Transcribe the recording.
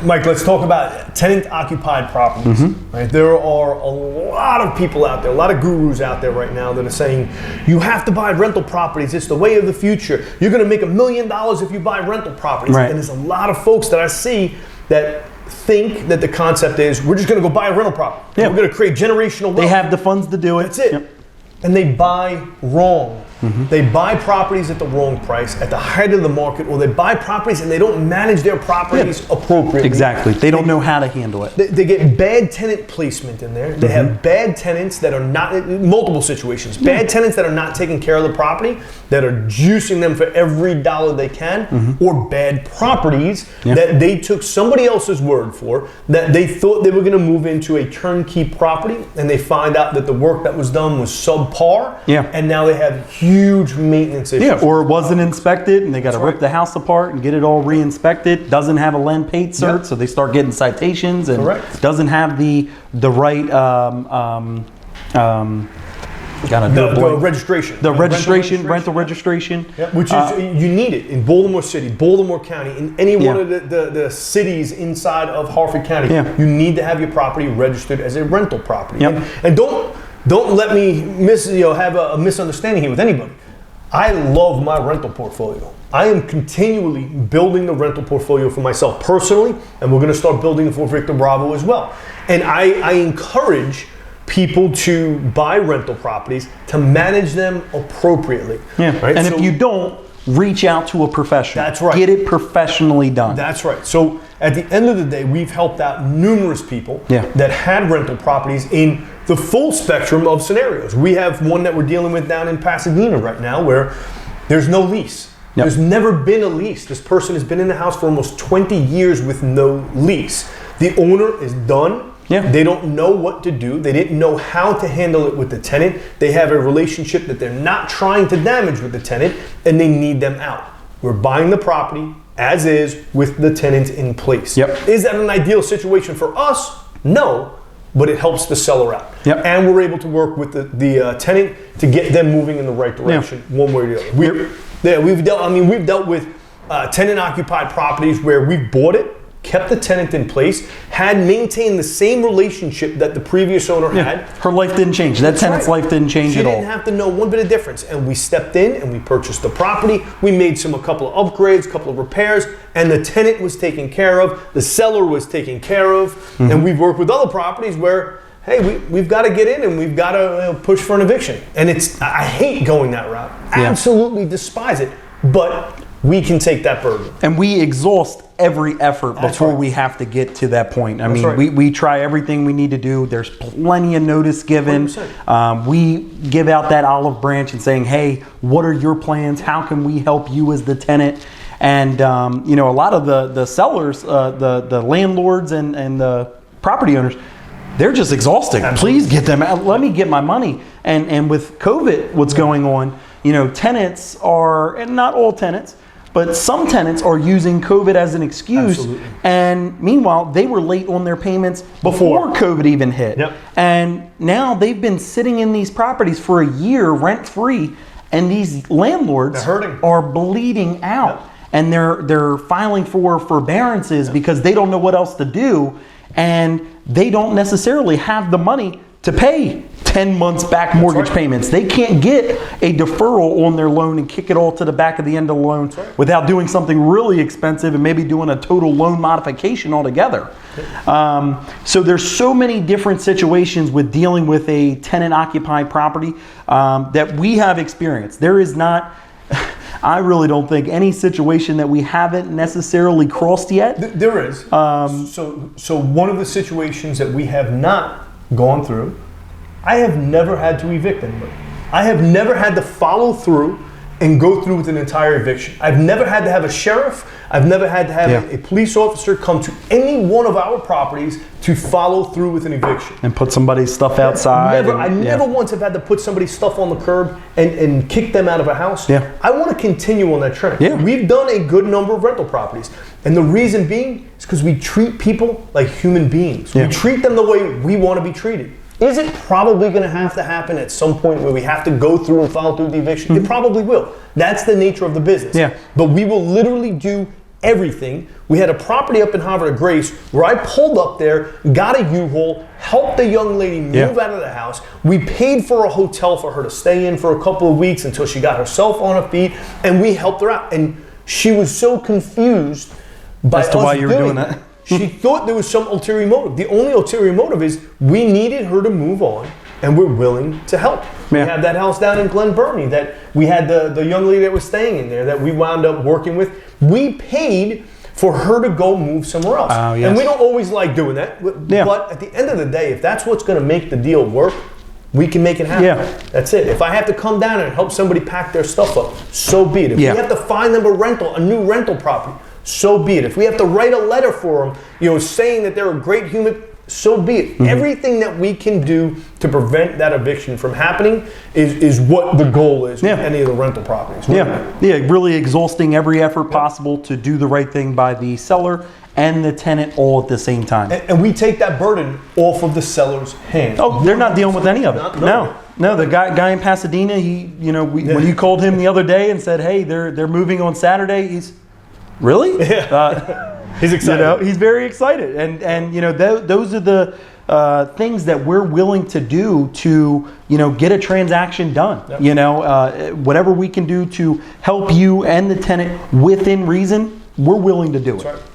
Mike, let's talk about tenant-occupied properties. Right? There are a lot of people out there, a lot of gurus out there right now that are saying, you have to buy rental properties. It's the way of the future. You're going to make $1 million if you buy rental properties. Right. And there's a lot of folks that I see that think that the concept is, we're just going to go buy a rental property. Yeah. We're going to create generational wealth. They have the funds to do it. That's it. Yep. And they buy wrong. They buy properties at the wrong price, at the height of the market, or they buy properties and they don't manage their properties appropriately. Exactly. They don't know how to handle it. They get bad tenant placement in there. They have bad tenants that are not, multiple situations, bad tenants that are not taking care of the property, that are juicing them for every dollar they can, or bad properties that they took somebody else's word for, that they thought they were going to move into a turnkey property, and they find out that the work that was done was subpar, and now they have huge maintenance issues. Yeah, or it wasn't inspected and they got to rip the house apart and get it all re-inspected. Doesn't have a land paid cert, so they start getting citations, and doesn't have the right the registration. The registration, rental registration. Which is, you need it in Baltimore City, Baltimore County, in any one of the cities inside of Harford County. You need to have your property registered as a rental property. And don't let me have a misunderstanding here with anybody. I love my rental portfolio. I am continually building the rental portfolio for myself personally, and we're going to start building it for Victor Bravo as well. And I encourage people to buy rental properties, to manage them appropriately. Right? And if you don't, reach out to a professional. That's right. Get it professionally done. That's right. So at the end of the day, we've helped out numerous people that had rental properties in the full spectrum of scenarios. We have one that we're dealing with down in Pasadena right now where there's no lease. There's never been a lease. This person has been in the house for almost 20 years with no lease. The owner is done. They don't know what to do. They didn't know how to handle it with the tenant. They have a relationship that they're not trying to damage with the tenant, and they need them out. We're buying the property as is with the tenant in place. Is that an ideal situation for us? No, but it helps the seller out. And we're able to work with the tenant to get them moving in the right direction, one way or the other. We've dealt with tenant-occupied properties where we've bought it, kept the tenant in place, had maintained the same relationship that the previous owner had. Her life didn't change. That tenant's life didn't change at all. She didn't have to know one bit of difference. And we stepped in and we purchased the property. We made a couple of upgrades, a couple of repairs, and the tenant was taken care of. The seller was taken care of. And we've worked with other properties where, hey, we've got to get in and we've got to push for an eviction. And I hate going that route. Absolutely despise it. But we can take that burden. And we exhaust every effort before we have to get to that point. I mean, we try everything we need to do. There's plenty of notice given. We give out that olive branch and saying, hey, what are your plans? How can we help you as the tenant? And, a lot of the sellers, the landlords and the property owners, they're just exhausted. Please get them out. Let me get my money. And with COVID, what's going on, tenants are, and not all tenants, but some tenants are using COVID as an excuse. And meanwhile, they were late on their payments before COVID even hit. And now they've been sitting in these properties for a year rent-free, and these landlords are bleeding out. And they're filing for forbearances because they don't know what else to do, and they don't necessarily have the money to pay 10 months back mortgage payments. They can't get a deferral on their loan and kick it all to the back of the end of the loan without doing something really expensive and maybe doing a total loan modification altogether. So there's so many different situations with dealing with a tenant-occupied property that we have experienced. There is not, I really don't think, any situation that we haven't necessarily crossed yet. There is. So one of the situations that we have not gone through, I have never had to evict anybody. I have never had to follow through and go through with an entire eviction. I've never had to have a sheriff. I've never had to have a police officer come to any one of our properties to follow through with an eviction. And put somebody's stuff outside. I never once have had to put somebody's stuff on the curb and kick them out of a house. I want to continue on that trend. We've done a good number of rental properties. And the reason being is because we treat people like human beings. We treat them the way we want to be treated. Is it probably going to have to happen at some point where we have to go through and follow through the eviction? It probably will. That's the nature of the business. But we will literally do everything. We had a property up in Havre de Grace where I pulled up there, got a U-Haul, helped the young lady move out of the house. We paid for a hotel for her to stay in for a couple of weeks until she got herself on her feet, and we helped her out. And she was so confused by as to why you were doing that. She thought there was some ulterior motive. The only ulterior motive is we needed her to move on, and we're willing to help. We have that house down in Glen Burnie that we had the young lady that was staying in there that we wound up working with. We paid for her to go move somewhere else. And we don't always like doing that. But at the end of the day, if that's what's going to make the deal work, we can make it happen. That's it. If I have to come down and help somebody pack their stuff up, so be it. If we have to find them a new rental property, so be it. If we have to write a letter for them, saying that they're a great human, so be it. Everything that we can do to prevent that eviction from happening is what the goal is with any of the rental properties. Really exhausting every effort possible to do the right thing by the seller and the tenant all at the same time. And we take that burden off of the seller's hands. Oh, they're not dealing with any of it. No. The guy in Pasadena, when you called him the other day and said, hey, they're moving on Saturday, he's really? He's excited. He's very excited, and those are the things that we're willing to do to get a transaction done. Whatever we can do to help you and the tenant within reason, we're willing to do it. That's right.